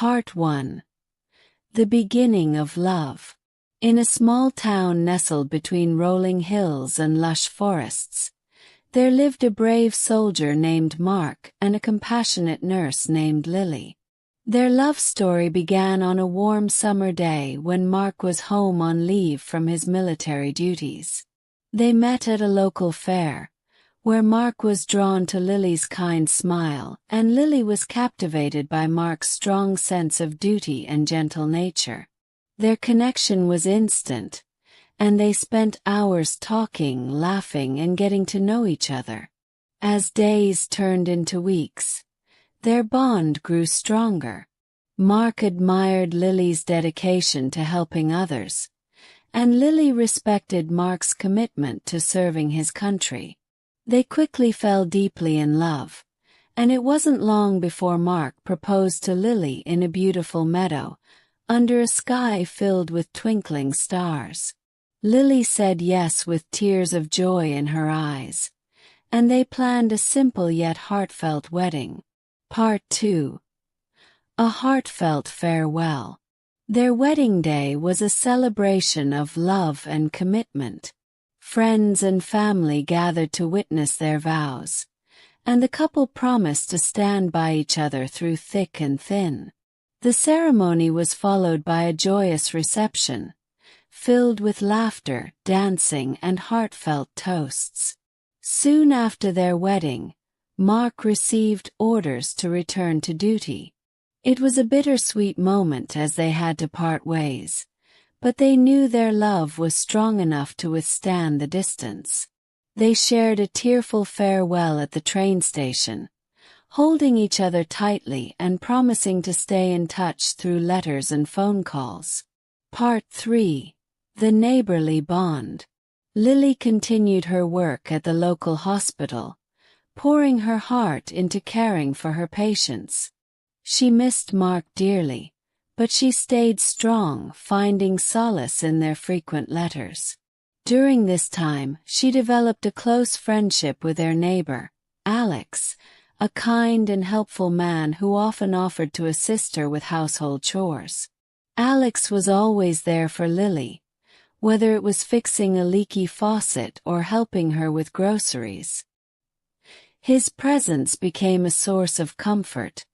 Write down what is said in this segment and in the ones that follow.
Part 1. The Beginning of Love. In a small town nestled between rolling hills and lush forests, there lived a brave soldier named Mark and a compassionate nurse named Lily. Their love story began on a warm summer day when Mark was home on leave from his military duties. They met at a local fair, where Mark was drawn to Lily's kind smile and Lily was captivated by Mark's strong sense of duty and gentle nature. Their connection was instant, and they spent hours talking, laughing, and getting to know each other. As days turned into weeks, their bond grew stronger. Mark admired Lily's dedication to helping others, and Lily respected Mark's commitment to serving his country. They quickly fell deeply in love, and it wasn't long before Mark proposed to Lily in a beautiful meadow, under a sky filled with twinkling stars. Lily said yes with tears of joy in her eyes, and they planned a simple yet heartfelt wedding. Part 2. A Heartfelt Farewell. Their wedding day was a celebration of love and commitment. Friends and family gathered to witness their vows, and the couple promised to stand by each other through thick and thin. The ceremony was followed by a joyous reception, filled with laughter, dancing, and heartfelt toasts. Soon after their wedding, Mark received orders to return to duty. It was a bittersweet moment as they had to part ways, but they knew their love was strong enough to withstand the distance. They shared a tearful farewell at the train station, holding each other tightly and promising to stay in touch through letters and phone calls. Part 3. The Neighborly Bond. Lily continued her work at the local hospital, pouring her heart into caring for her patients. She missed Mark dearly, but she stayed strong, finding solace in their frequent letters. During this time, she developed a close friendship with their neighbor, Alex, a kind and helpful man who often offered to assist her with household chores. Alex was always there for Lily, whether it was fixing a leaky faucet or helping her with groceries. His presence became a source of comfort,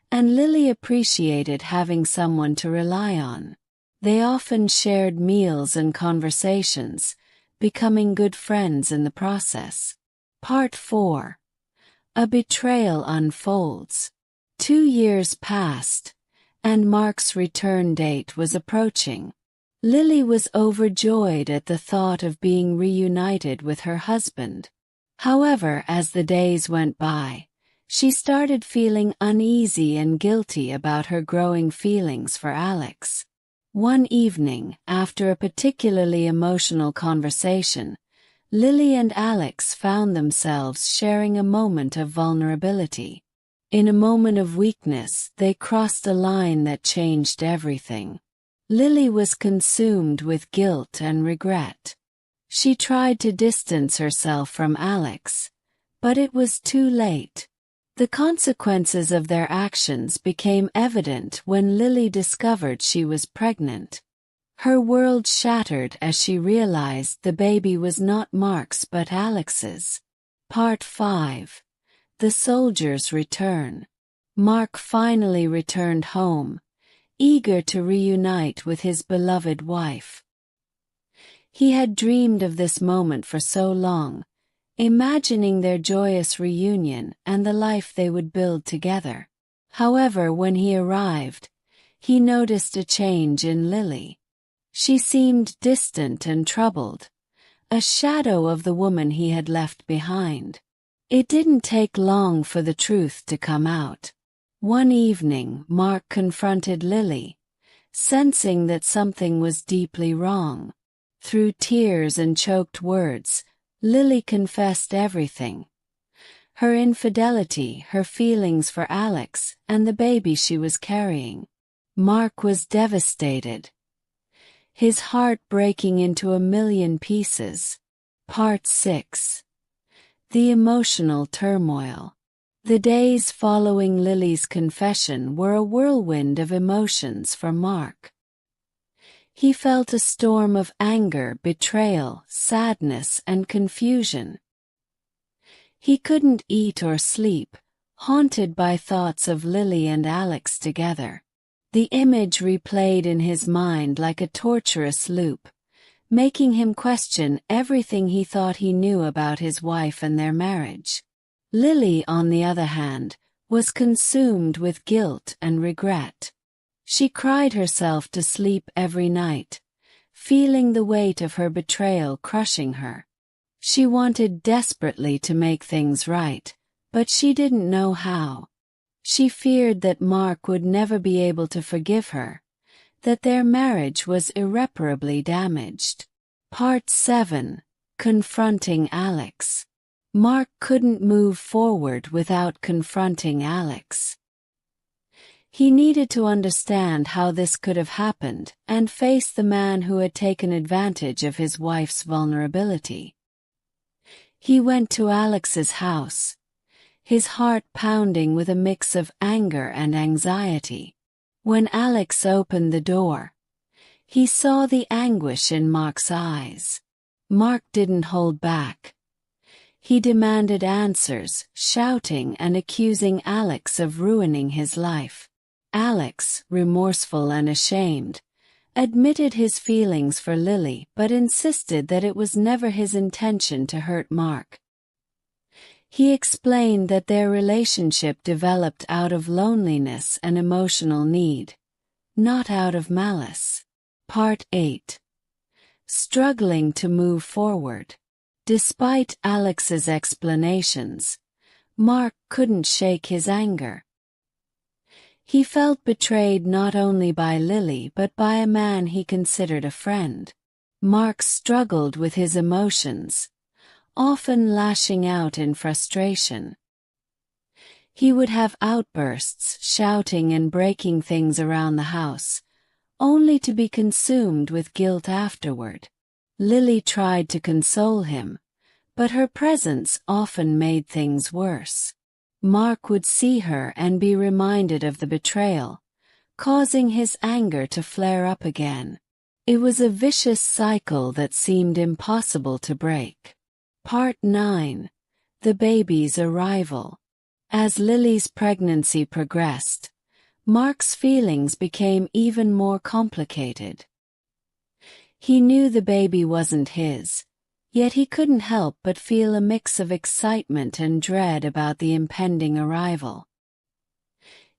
and Lily appreciated having someone to rely on. They often shared meals and conversations, becoming good friends in the process. Part 4. A Betrayal Unfolds. 2 years passed, and Mark's return date was approaching. Lily was overjoyed at the thought of being reunited with her husband. However, as the days went by, she started feeling uneasy and guilty about her growing feelings for Alex. One evening, after a particularly emotional conversation, Lily and Alex found themselves sharing a moment of vulnerability. In a moment of weakness, they crossed a line that changed everything. Lily was consumed with guilt and regret. She tried to distance herself from Alex, but it was too late. The consequences of their actions became evident when Lily discovered she was pregnant. Her world shattered as she realized the baby was not Mark's but Alex's. Part 5. The Soldier's Return. Mark finally returned home, eager to reunite with his beloved wife. He had dreamed of this moment for so long, imagining their joyous reunion and the life they would build together. However, when he arrived, he noticed a change in Lily. She seemed distant and troubled, a shadow of the woman he had left behind. It didn't take long for the truth to come out. One evening, Mark confronted Lily, sensing that something was deeply wrong. Through tears and choked words, Lily confessed everything. Her infidelity, her feelings for Alex, and the baby she was carrying. Mark was devastated, his heart breaking into a million pieces. Part 6. The Emotional Turmoil. The days following Lily's confession were a whirlwind of emotions for Mark. He felt a storm of anger, betrayal, sadness, and confusion. He couldn't eat or sleep, haunted by thoughts of Lily and Alex together. The image replayed in his mind like a torturous loop, making him question everything he thought he knew about his wife and their marriage. Lily, on the other hand, was consumed with guilt and regret. She cried herself to sleep every night, feeling the weight of her betrayal crushing her. She wanted desperately to make things right, but she didn't know how. She feared that Mark would never be able to forgive her, that their marriage was irreparably damaged. Part 7. Confronting Alex. Mark couldn't move forward without confronting Alex. He needed to understand how this could have happened and face the man who had taken advantage of his wife's vulnerability. He went to Alex's house, his heart pounding with a mix of anger and anxiety. When Alex opened the door, he saw the anguish in Mark's eyes. Mark didn't hold back. He demanded answers, shouting and accusing Alex of ruining his life. Alex, remorseful and ashamed, admitted his feelings for Lily but insisted that it was never his intention to hurt Mark. He explained that their relationship developed out of loneliness and emotional need, not out of malice. Part 8. Struggling to move forward. Despite Alex's explanations, Mark couldn't shake his anger. He felt betrayed not only by Lily but by a man he considered a friend. Mark struggled with his emotions, often lashing out in frustration. He would have outbursts, shouting and breaking things around the house, only to be consumed with guilt afterward. Lily tried to console him, but her presence often made things worse. Mark would see her and be reminded of the betrayal, causing his anger to flare up again. It was a vicious cycle that seemed impossible to break. Part 9. The baby's arrival. As Lily's pregnancy progressed, Mark's feelings became even more complicated. He knew the baby wasn't his, yet he couldn't help but feel a mix of excitement and dread about the impending arrival.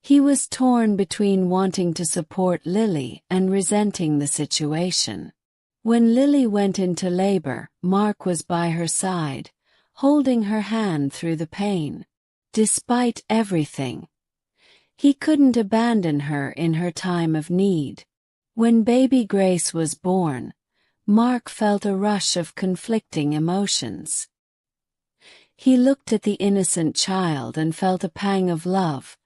He was torn between wanting to support Lily and resenting the situation. When Lily went into labor, Mark was by her side, holding her hand through the pain. Despite everything, he couldn't abandon her in her time of need. When baby Grace was born, Mark felt a rush of conflicting emotions. He looked at the innocent child and felt a pang of love,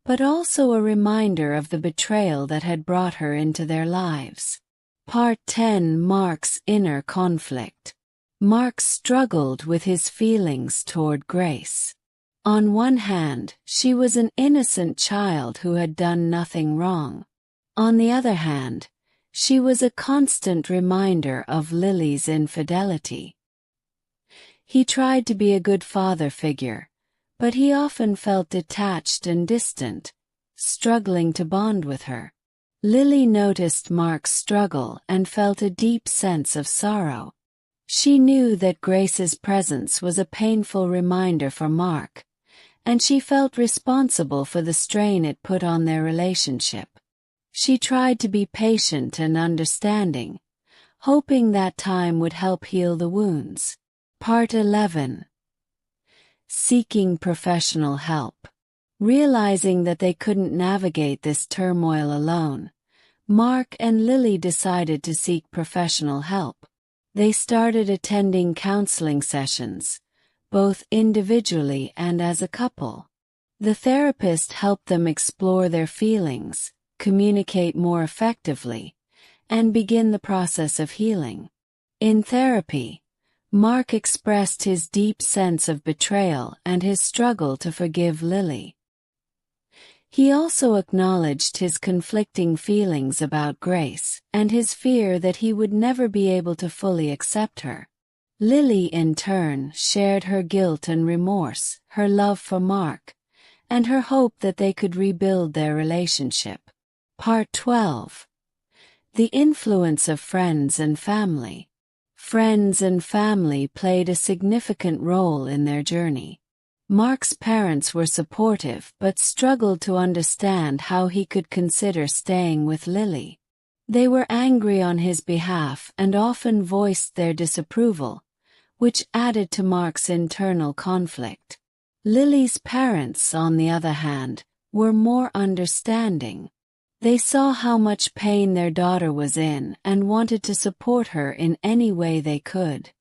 but also a reminder of the betrayal that had brought her into their lives. Part 10. Mark's inner conflict. Mark struggled with his feelings toward Grace. On one hand, she was an innocent child who had done nothing wrong. On the other hand, she was a constant reminder of Lily's infidelity. He tried to be a good father figure, but he often felt detached and distant, struggling to bond with her. Lily noticed Mark's struggle and felt a deep sense of sorrow. She knew that Grace's presence was a painful reminder for Mark, and she felt responsible for the strain it put on their relationship. She tried to be patient and understanding, hoping that time would help heal the wounds. Part 11. Seeking professional help. Realizing that they couldn't navigate this turmoil alone, Mark and Lily decided to seek professional help. They started attending counseling sessions, both individually and as a couple. The therapist helped them explore their feelings, communicate more effectively, and begin the process of healing. In therapy, Mark expressed his deep sense of betrayal and his struggle to forgive Lily. He also acknowledged his conflicting feelings about Grace and his fear that he would never be able to fully accept her. Lily, in turn, shared her guilt and remorse, her love for Mark, and her hope that they could rebuild their relationship. Part 12. The influence of friends and family. Friends and family played a significant role in their journey. Mark's parents were supportive but struggled to understand how he could consider staying with Lily. They were angry on his behalf and often voiced their disapproval, which added to Mark's internal conflict. Lily's parents, on the other hand, were more understanding. They saw how much pain their daughter was in and wanted to support her in any way they could.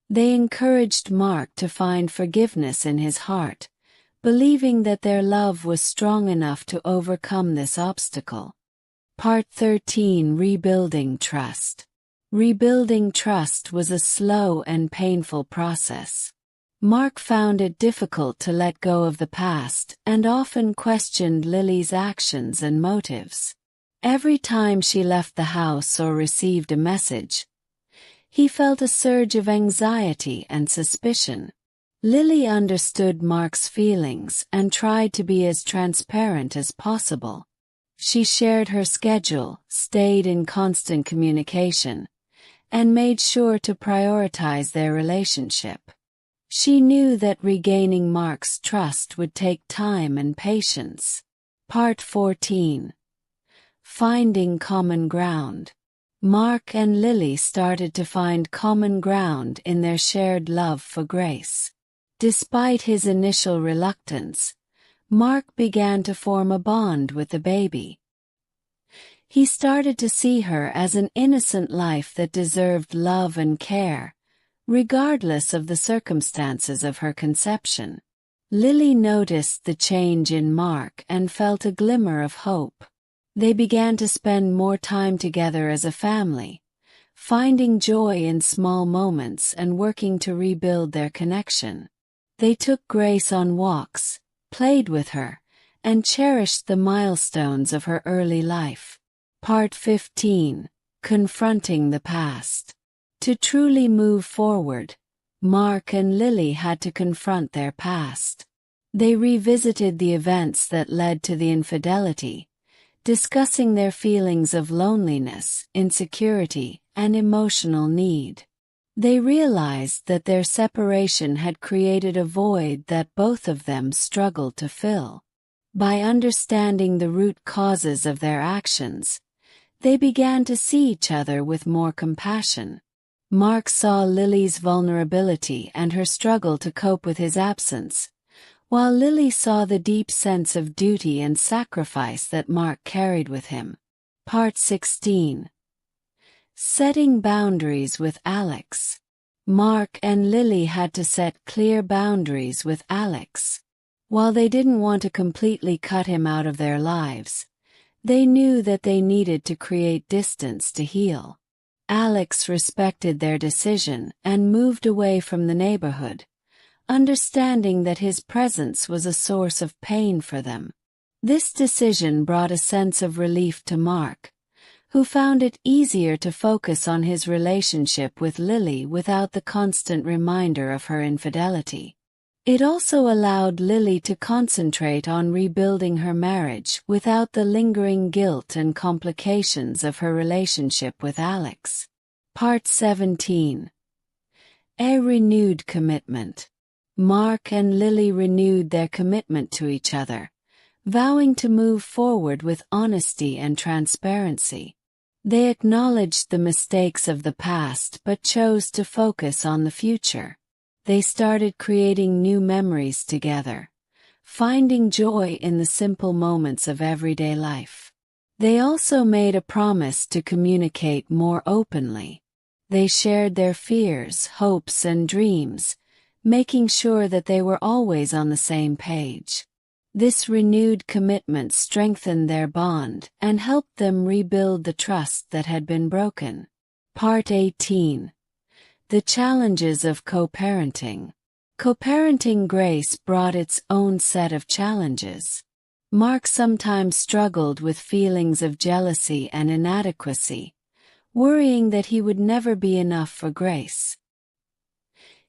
They encouraged Mark to find forgiveness in his heart, believing that their love was strong enough to overcome this obstacle. Part 13. Rebuilding trust. Rebuilding trust was a slow and painful process. Mark found it difficult to let go of the past and often questioned Lily's actions and motives. Every time she left the house or received a message, he felt a surge of anxiety and suspicion. Lily understood Mark's feelings and tried to be as transparent as possible. She shared her schedule, stayed in constant communication, and made sure to prioritize their relationship. She knew that regaining Mark's trust would take time and patience. Part 14. Finding common ground. Mark and Lily started to find common ground in their shared love for Grace. Despite his initial reluctance, Mark began to form a bond with the baby. He started to see her as an innocent life that deserved love and care, regardless of the circumstances of her conception. Lily noticed the change in Mark and felt a glimmer of hope. They began to spend more time together as a family, finding joy in small moments and working to rebuild their connection. They took Grace on walks, played with her, and cherished the milestones of her early life. Part 15. Confronting the past. To truly move forward, Mark and Lily had to confront their past. They revisited the events that led to the infidelity, discussing their feelings of loneliness, insecurity, and emotional need. They realized that their separation had created a void that both of them struggled to fill. By understanding the root causes of their actions, they began to see each other with more compassion. Mark saw Lily's vulnerability and her struggle to cope with his absence, while Lily saw the deep sense of duty and sacrifice that Mark carried with him. Part 16. Setting boundaries with Alex. Mark and Lily had to set clear boundaries with Alex. While they didn't want to completely cut him out of their lives, they knew that they needed to create distance to heal. Alex respected their decision and moved away from the neighborhood, understanding that his presence was a source of pain for them. This decision brought a sense of relief to Mark, who found it easier to focus on his relationship with Lily without the constant reminder of her infidelity. It also allowed Lily to concentrate on rebuilding her marriage without the lingering guilt and complications of her relationship with Alex. Part 17. A renewed commitment. Mark and Lily renewed their commitment to each other, vowing to move forward with honesty and transparency. They acknowledged the mistakes of the past but chose to focus on the future. They started creating new memories together, finding joy in the simple moments of everyday life. They also made a promise to communicate more openly. They shared their fears, hopes, and dreams, making sure that they were always on the same page. This renewed commitment strengthened their bond and helped them rebuild the trust that had been broken. Part 18. The challenges of co-parenting. Co-parenting Grace brought its own set of challenges. Mark sometimes struggled with feelings of jealousy and inadequacy, worrying that he would never be enough for Grace.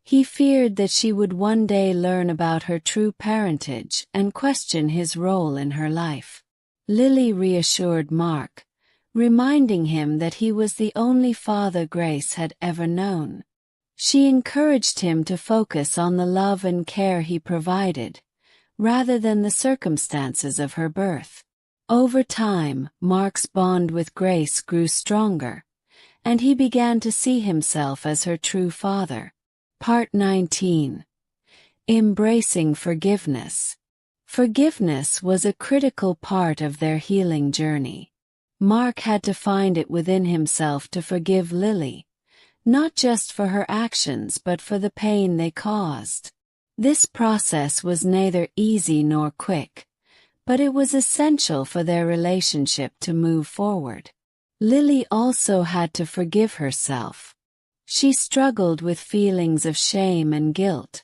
He feared that she would one day learn about her true parentage and question his role in her life. Lily reassured Mark, reminding him that he was the only father Grace had ever known. She encouraged him to focus on the love and care he provided, rather than the circumstances of her birth. Over time, Mark's bond with Grace grew stronger, and he began to see himself as her true father. Part 19. Embracing forgiveness. Forgiveness was a critical part of their healing journey. Mark had to find it within himself to forgive Lily, not just for her actions but for the pain they caused. This process was neither easy nor quick, but it was essential for their relationship to move forward. Lily also had to forgive herself. She struggled with feelings of shame and guilt,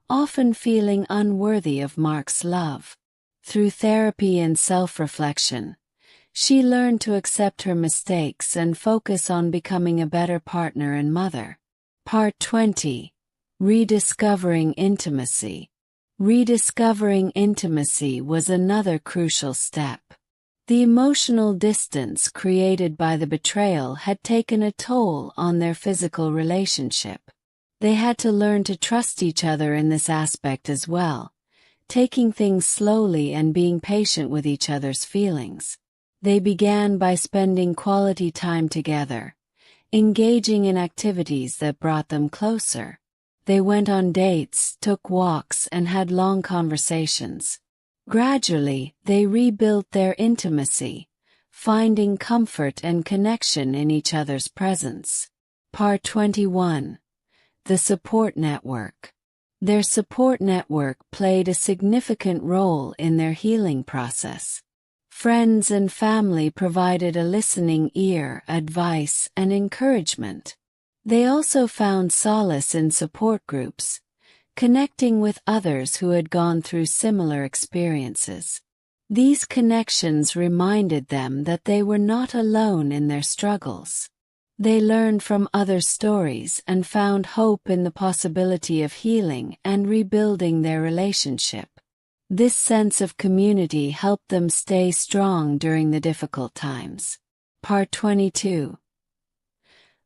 often feeling unworthy of Mark's love. Through therapy and self-reflection, she learned to accept her mistakes and focus on becoming a better partner and mother. Part 20. Rediscovering intimacy. Rediscovering intimacy was another crucial step. The emotional distance created by the betrayal had taken a toll on their physical relationship. They had to learn to trust each other in this aspect as well, taking things slowly and being patient with each other's feelings. They began by spending quality time together, engaging in activities that brought them closer. They went on dates, took walks, and had long conversations. Gradually, they rebuilt their intimacy, finding comfort and connection in each other's presence. Part 21. The support network. Their support network played a significant role in their healing process. Friends and family provided a listening ear, advice, and encouragement. They also found solace in support groups, connecting with others who had gone through similar experiences. These connections reminded them that they were not alone in their struggles. They learned from others' stories and found hope in the possibility of healing and rebuilding their relationship. This sense of community helped them stay strong during the difficult times. Part 22.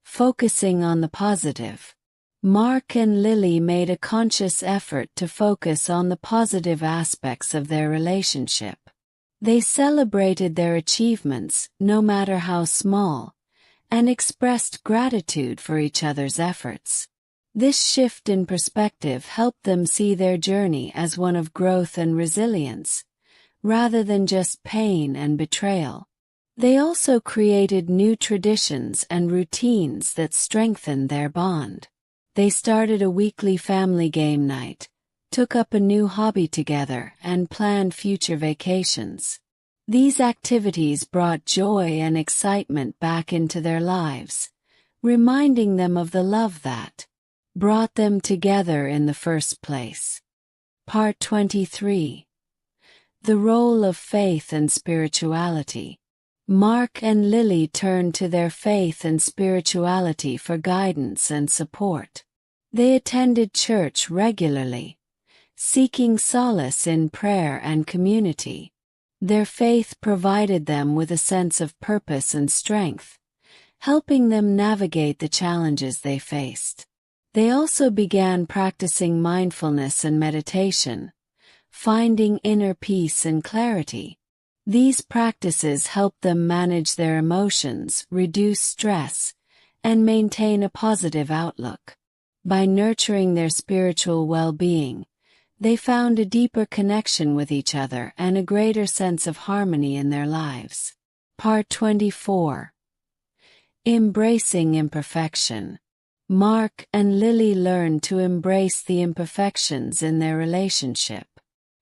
Focusing on the positive. Mark and Lily made a conscious effort to focus on the positive aspects of their relationship. They celebrated their achievements, no matter how small, and expressed gratitude for each other's efforts. This shift in perspective helped them see their journey as one of growth and resilience, rather than just pain and betrayal. They also created new traditions and routines that strengthened their bond. They started a weekly family game night, took up a new hobby together, and planned future vacations. These activities brought joy and excitement back into their lives, reminding them of the love that brought them together in the first place. Part 23. The role of faith and spirituality. Mark and Lily turned to their faith and spirituality for guidance and support. They attended church regularly, seeking solace in prayer and community. Their faith provided them with a sense of purpose and strength, helping them navigate the challenges they faced. They also began practicing mindfulness and meditation, finding inner peace and clarity. These practices helped them manage their emotions, reduce stress, and maintain a positive outlook. By nurturing their spiritual well-being, they found a deeper connection with each other and a greater sense of harmony in their lives. Part 24. Embracing imperfection. Mark and Lily learned to embrace the imperfections in their relationship.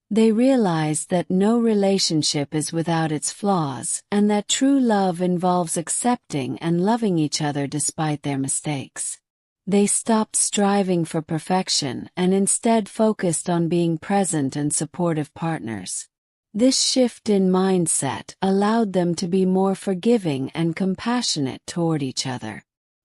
They realized that no relationship is without its flaws and that true love involves accepting and loving each other despite their mistakes. They stopped striving for perfection and instead focused on being present and supportive partners. This shift in mindset allowed them to be more forgiving and compassionate toward each other.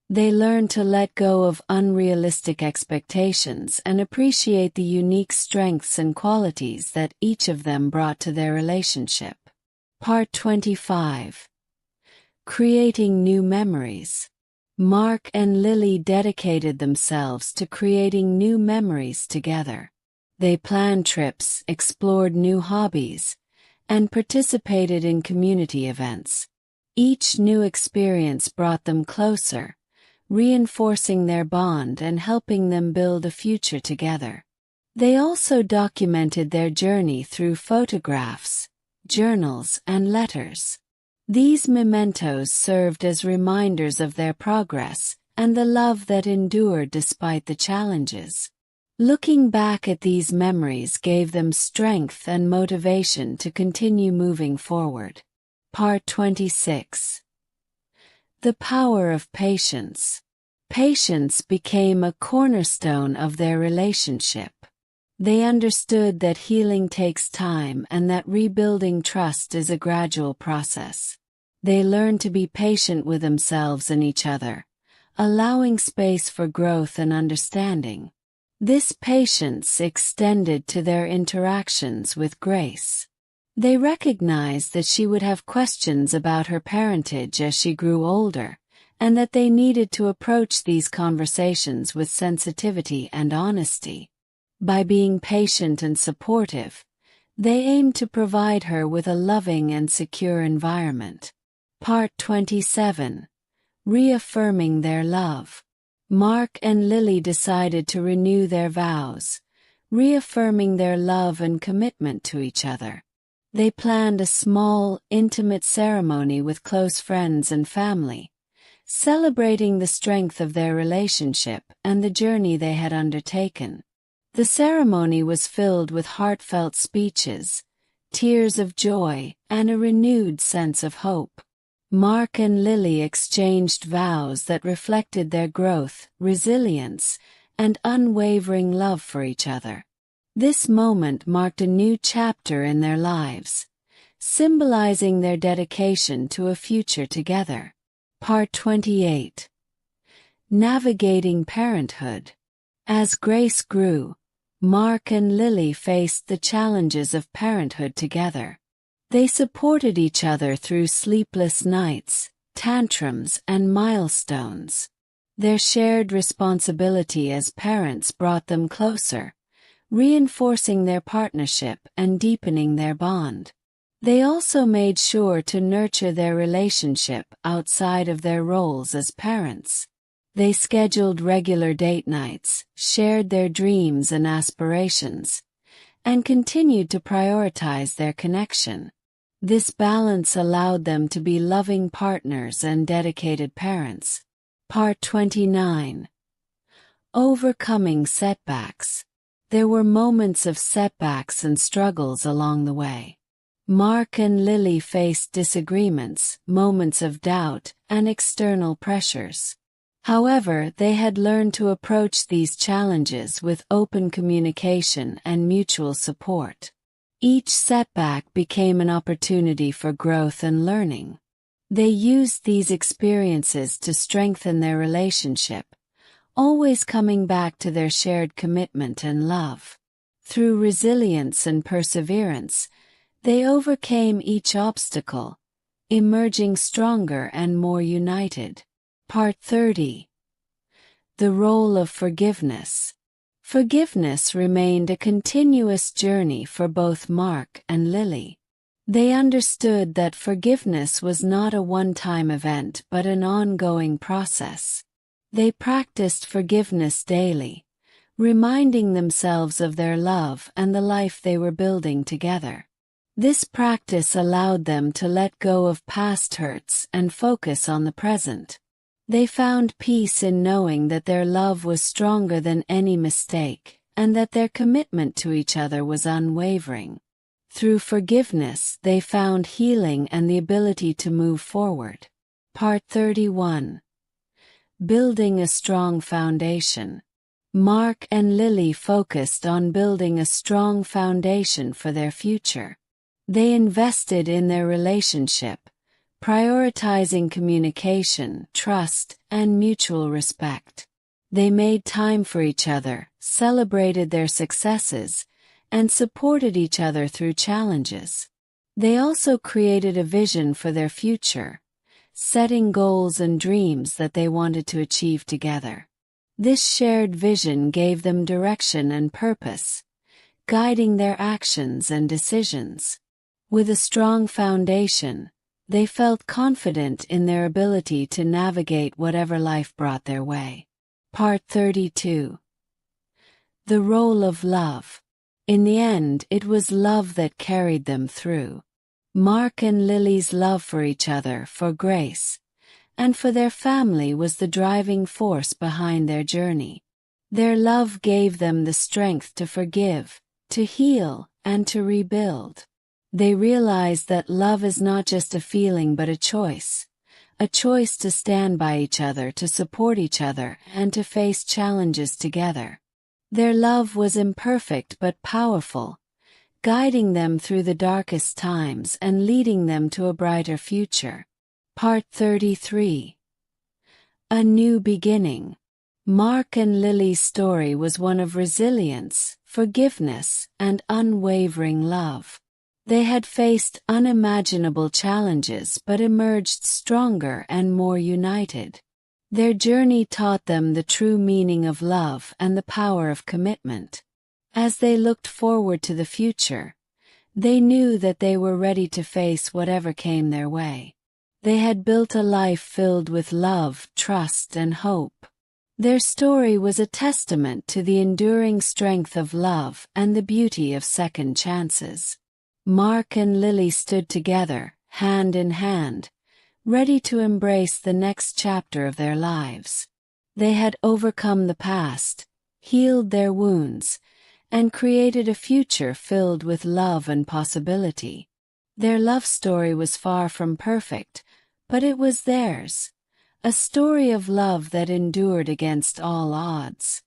They learned to let go of unrealistic expectations and appreciate the unique strengths and qualities that each of them brought to their relationship. Part 25. Creating New Memories. Mark and Lily dedicated themselves to creating new memories together. They planned trips, explored new hobbies, and participated in community events. Each new experience brought them closer, reinforcing their bond and helping them build a future together. They also documented their journey through photographs, journals, and letters. These mementos served as reminders of their progress and the love that endured despite the challenges. Looking back at these memories gave them strength and motivation to continue moving forward. Part 26. The Power of Patience. Patience became a cornerstone of their relationship. They understood that healing takes time and that rebuilding trust is a gradual process. They learned to be patient with themselves and each other, allowing space for growth and understanding. This patience extended to their interactions with Grace. They recognized that she would have questions about her parentage as she grew older, and that they needed to approach these conversations with sensitivity and honesty. By being patient and supportive, they aimed to provide her with a loving and secure environment. Part 27. Reaffirming their love. Mark and Lily decided to renew their vows, reaffirming their love and commitment to each other. They planned a small, intimate ceremony with close friends and family, celebrating the strength of their relationship and the journey they had undertaken. The ceremony was filled with heartfelt speeches, tears of joy, and a renewed sense of hope. Mark and Lily exchanged vows that reflected their growth, resilience, and unwavering love for each other. This moment marked a new chapter in their lives, symbolizing their dedication to a future together. Part 28. Navigating Parenthood. As Grace grew, Mark and Lily faced the challenges of parenthood together. They supported each other through sleepless nights, tantrums, and milestones. Their shared responsibility as parents brought them closer, reinforcing their partnership and deepening their bond. They also made sure to nurture their relationship outside of their roles as parents. They scheduled regular date nights, shared their dreams and aspirations, and continued to prioritize their connection. This balance allowed them to be loving partners and dedicated parents. Part 29. Overcoming Setbacks. There were moments of setbacks and struggles along the way. Mark and Lily faced disagreements, moments of doubt, and external pressures. However, they had learned to approach these challenges with open communication and mutual support. Each setback became an opportunity for growth and learning. They used these experiences to strengthen their relationship, always coming back to their shared commitment and love. Through resilience and perseverance, they overcame each obstacle, emerging stronger and more united. Part 30. The Role of Forgiveness. Forgiveness remained a continuous journey for both Mark and Lily. They understood that forgiveness was not a one-time event but an ongoing process. They practiced forgiveness daily, reminding themselves of their love and the life they were building together. This practice allowed them to let go of past hurts and focus on the present. They found peace in knowing that their love was stronger than any mistake, and that their commitment to each other was unwavering. Through forgiveness, they found healing and the ability to move forward. Part 31. Building a strong foundation. Mark and Lily focused on building a strong foundation for their future. They invested in their relationship, prioritizing communication, trust, and mutual respect. They made time for each other, celebrated their successes, and supported each other through challenges. They also created a vision for their future, setting goals and dreams that they wanted to achieve together. This shared vision gave them direction and purpose, guiding their actions and decisions. With a strong foundation, they felt confident in their ability to navigate whatever life brought their way. Part 32. The role of love. In the end, it was love that carried them through. Mark and Lily's love for each other, for Grace, and for their family was the driving force behind their journey. Their love gave them the strength to forgive, to heal, and to rebuild. They realized that love is not just a feeling but a choice to stand by each other, to support each other, and to face challenges together. Their love was imperfect but powerful, guiding them through the darkest times and leading them to a brighter future. Part 33. A new beginning. Mark and Lily's story was one of resilience, forgiveness, and unwavering love. They had faced unimaginable challenges but emerged stronger and more united. Their journey taught them the true meaning of love and the power of commitment. As they looked forward to the future, they knew that they were ready to face whatever came their way. They had built a life filled with love, trust, and hope. Their story was a testament to the enduring strength of love and the beauty of second chances. Mark and Lily stood together, hand in hand, ready to embrace the next chapter of their lives. They had overcome the past, healed their wounds, and created a future filled with love and possibility. Their love story was far from perfect, but it was theirs, a story of love that endured against all odds.